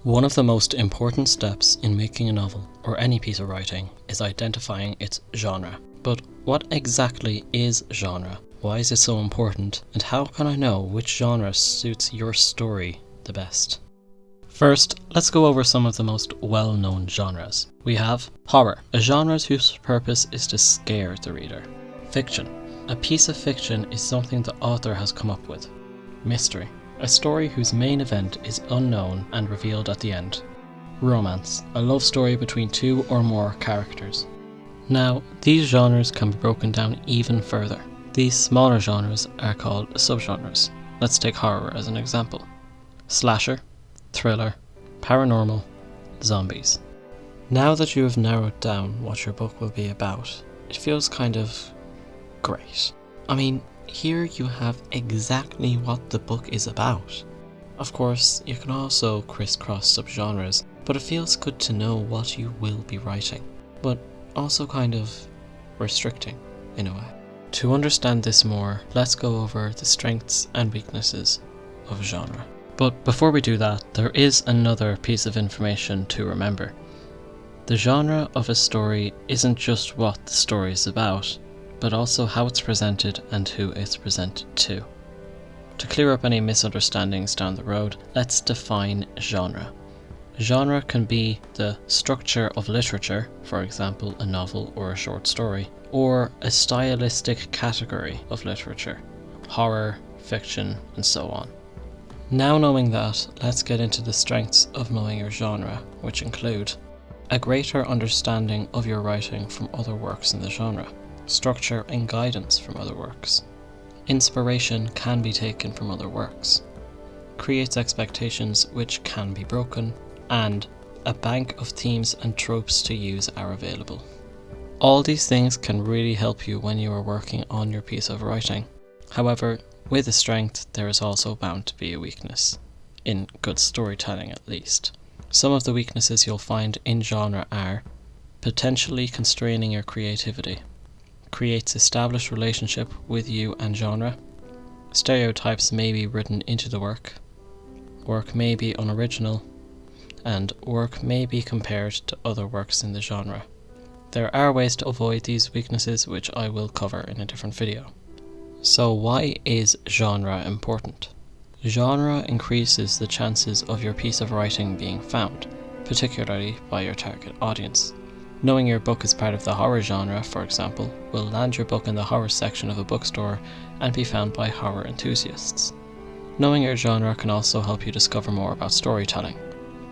One of the most important steps in making a novel, or any piece of writing, is identifying its genre. But what exactly is genre? Why is it so important? And how can I know which genre suits your story the best? First, let's go over some of the most well-known genres. We have horror, a genre whose purpose is to scare the reader. Fiction. A piece of fiction is something the author has come up with. Mystery. A story whose main event is unknown and revealed at the end. Romance. A love story between two or more characters. Now, these genres can be broken down even further. These smaller genres are called subgenres. Let's take horror as an example. Slasher, thriller, paranormal, zombies. Now that you have narrowed down what your book will be about, it feels kind of great. I mean, here you have exactly what the book is about. Of course, you can also crisscross subgenres, but it feels good to know what you will be writing, but also kind of restricting in a way. To understand this more, let's go over the strengths and weaknesses of genre. But before we do that, there is another piece of information to remember. The genre of a story isn't just what the story is about, but also how it's presented and who it's presented to. To clear up any misunderstandings down the road, let's define genre. Genre can be the structure of literature, for example a novel or a short story, or a stylistic category of literature, horror, fiction, and so on. Now knowing that, let's get into the strengths of knowing your genre, which include a greater understanding of your writing from other works in the genre, structure and guidance from other works. Inspiration can be taken from other works. Creates expectations which can be broken, and a bank of themes and tropes to use are available. All these things can really help you when you are working on your piece of writing. However, with a strength, there is also bound to be a weakness, in good storytelling at least. Some of the weaknesses you'll find in genre are potentially constraining your creativity, creates established relationship with you and genre, stereotypes may be written into the work may be unoriginal, and work may be compared to other works in the genre. There are ways to avoid these weaknesses which I will cover in a different video. So why is genre important? Genre increases the chances of your piece of writing being found, particularly by your target audience. Knowing your book is part of the horror genre, for example, will land your book in the horror section of a bookstore and be found by horror enthusiasts. Knowing your genre can also help you discover more about storytelling.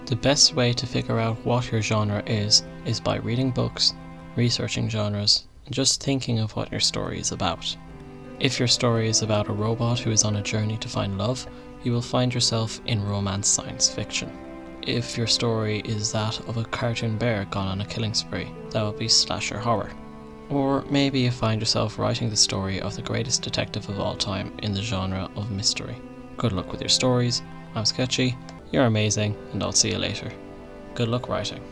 The best way to figure out what your genre is by reading books, researching genres, and just thinking of what your story is about. If your story is about a robot who is on a journey to find love, you will find yourself in romance science fiction. If your story is that of a cartoon bear gone on a killing spree, that would be slasher horror. Or maybe you find yourself writing the story of the greatest detective of all time in the genre of mystery. Good luck with your stories. I'm Sketchy, you're amazing, and I'll see you later. Good luck writing.